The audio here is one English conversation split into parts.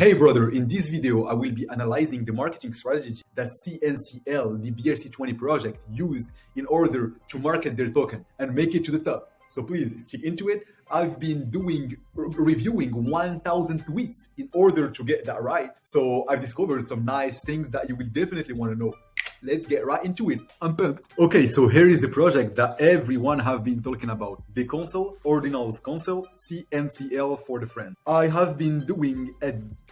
Hey brother, in this video, I will be analyzing the marketing strategy that CNCL, the BRC-20 project, used in order to market their token and make it to the top. So please stick into it. I've been reviewing 1,000 tweets in order to get that right. So I've discovered some nice things that you will definitely want to know. Let's get right into it. I'm pumped. Okay, so here is the project that everyone have been talking about. The console, Ordinals console, CNCL for the friend. I have been doing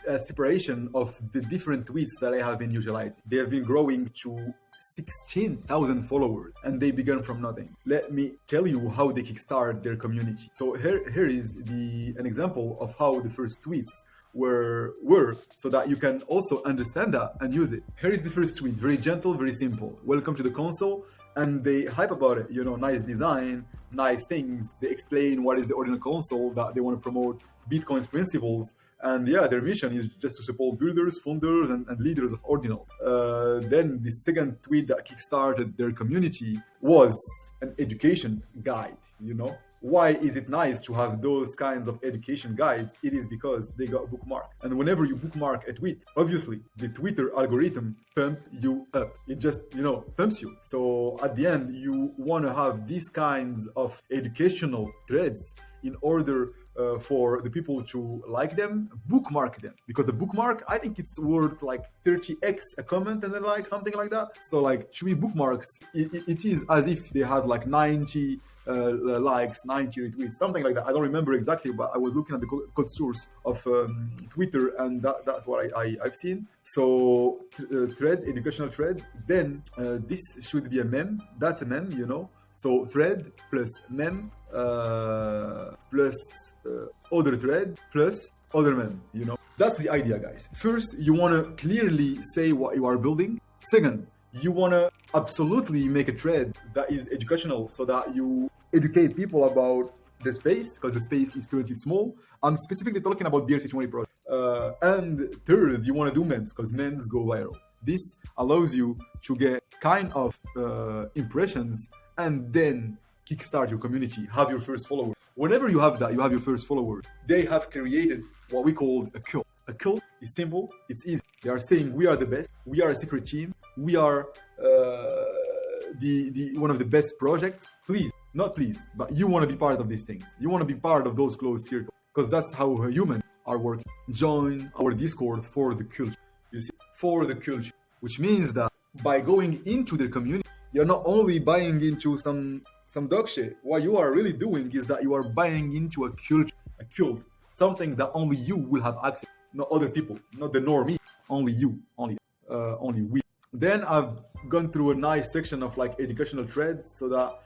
a separation of the different tweets that I have been utilizing. They have been growing to 16,000 followers and they began from nothing. Let me tell you how they kickstart their community. So here is an example of how the first tweets were so that you can also understand that and use it. Here is the first tweet, very gentle, very simple. Welcome to the console, and they hype about it, nice design, nice things. They explain what is the Ordinal console, that they want to promote Bitcoin's principles, and yeah, their mission is just to support builders, funders, and leaders of Ordinal. Then the second tweet that kickstarted their community was an education guide, Why is it nice to have those kinds of education guides? It is because they got bookmarked. And whenever you bookmark a tweet, obviously the Twitter algorithm pumps you up. It just, pumps you. So at the end, you want to have these kinds of educational threads in order for the people to like them, bookmark them. Because a bookmark, I think it's worth like 30x a comment and then like something like that. So like 3 bookmarks, it is as if they had like 90 likes, 90 retweets, something like that. I don't remember exactly, but I was looking at the code source of Twitter, and that's what I've seen. So thread, educational thread. Then this should be a meme. That's a meme, So thread plus meme plus other thread plus other meme, That's the idea, guys. First, you want to clearly say what you are building. Second, you want to absolutely make a thread that is educational so that you educate people about the space, because the space is currently small. I'm specifically talking about BRC-20 project. And third, you want to do memes, because memes go viral. This allows you to get kind of impressions and then kickstart your community, have your first followers. Whenever you have that, you have your first followers. They have created what we call a cult. A cult is simple, it's easy. They are saying we are the best, we are a secret team, we are the one of the best projects. But you want to be part of these things. You want to be part of those closed circles, because that's how humans are working. Join our Discord for the culture. You see, for the culture, which means that by going into their community, you're not only buying into some dog shit. What you are really doing is that you are buying into a cult, something that only you will have access, not other people, not the normie, only you, only we. Then I've gone through a nice section of like educational threads, so that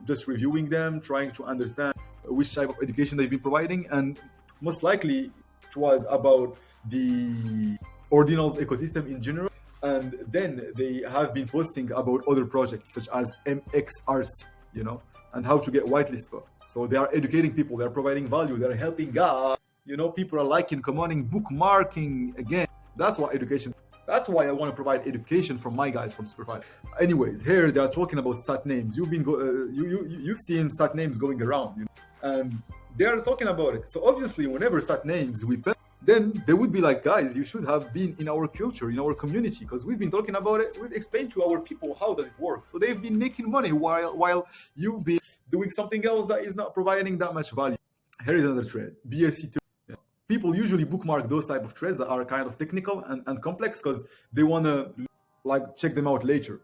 just reviewing them, trying to understand which type of education they've been providing, and most likely it was about the Ordinals ecosystem in general. And then they have been posting about other projects such as MXRC, and how to get whitelisted. So they are educating people, they're providing value, they're helping God. People are liking, commenting, bookmarking again. That's what education. That's why I want to provide education from my guys from Superfile. Anyways, here they are talking about sat names. You've seen sat names going around, and they are talking about it. So obviously, whenever sat names we pay, then they would be like, guys, you should have been in our culture, in our community, because we've been talking about it. We've explained to our people how does it work. So they've been making money while you've been doing something else that is not providing that much value. Here is another thread, BRC-20. People usually bookmark those type of threads that are kind of technical and complex, because they want to like check them out later.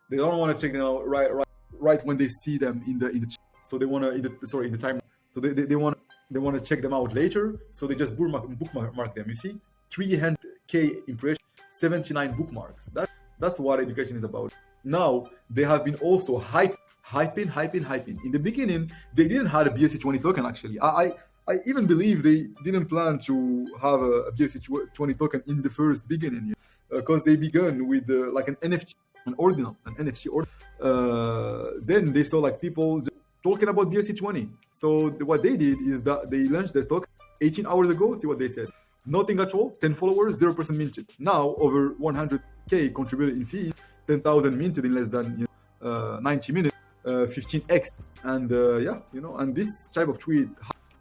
They don't want to check them out right when they see them in the chat. So they want to in the time. So they want to check them out later. So they just bookmark them. You see, 300K impressions, 79 bookmarks. That's what education is about. Now they have been also hyping. In the beginning, they didn't have a BRC-20 token. Actually, I even believe they didn't plan to have a BRC-20 token in the first beginning, because they began with like an NFT, an NFT ordinal. Then they saw like people talking about BRC-20. So what they did is that they launched their token 18 hours ago. See what they said. Nothing at all, 10 followers, 0% minted. Now over 100K contributed in fees, 10,000 minted in less than 90 minutes, 15x. And and this type of tweet,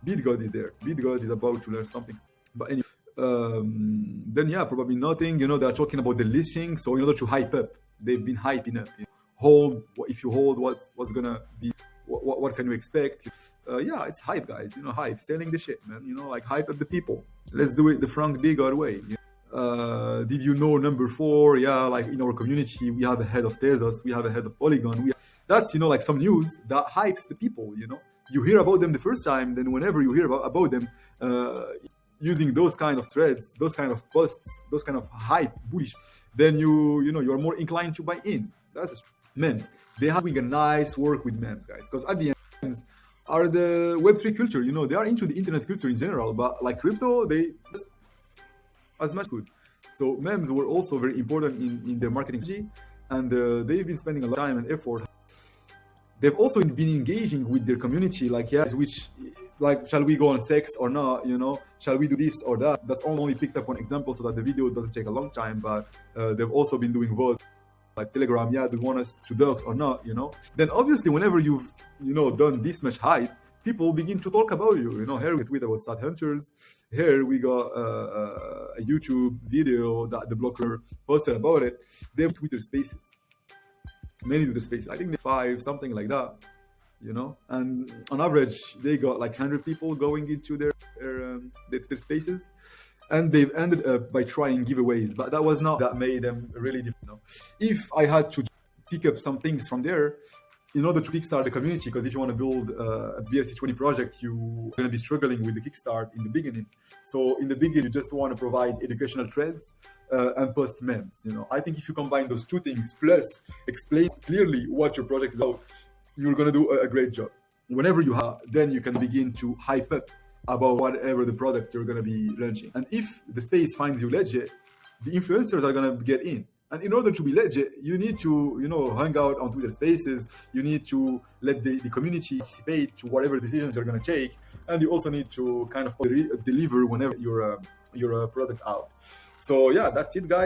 BitGod is there. BitGod is about to learn something. But anyway, then yeah, probably nothing. They're talking about the listing, so in order to hype up, they've been hyping up. Hold, if you hold, what's gonna be, what can you expect? Yeah, it's hype, guys. Hype, selling the shit, man. Like hype up the people. Let's do it the Frank Bigard way. Did you know number 4? Yeah, like in our community, we have a head of Tezos, we have a head of Polygon. That's like some news that hypes the people. You hear about them the first time, then whenever you hear about them, using those kind of threads, those kind of posts, those kind of hype, bullish, then you're more inclined to buy in. That's just memes. They are doing a nice work with memes, guys, because at the end, memes are the Web3 culture. They are into the internet culture in general, but like crypto, they just as much good. So memes were also very important in their marketing strategy, and they've been spending a lot of time and effort. They've also been engaging with their community, like, yes, shall we go on sex or not? Shall we do this or that? That's only picked up one example so that the video doesn't take a long time, but they've also been doing votes, like Telegram, yeah, do you want us to dox or not? Then obviously, whenever you've done this much hype, people begin to talk about you. Here we tweet about stat hunters. Here we got a YouTube video that the blogger posted about it. They have Twitter Spaces. Many Twitter Spaces. I think they're 5, something like that. And on average, they got like 100 people going into their Twitter Spaces. And they've ended up by trying giveaways, but that was not that made them really different. If I had to pick up some things from there, in order to kickstart the community, because if you want to build a BRC-20 project, you're going to be struggling with the kickstart in the beginning. So in the beginning, you just want to provide educational threads and post memes. I think if you combine those two things, plus explain clearly what your project is about, you're going to do a great job. Whenever you have, then you can begin to hype up about whatever the product you're going to be launching. And if the space finds you legit, the influencers are going to get in. And in order to be legit, you need to, hang out on Twitter Spaces. You need to let the community participate to whatever decisions you're going to take. And you also need to kind of deliver whenever your product out. So yeah, that's it, guys.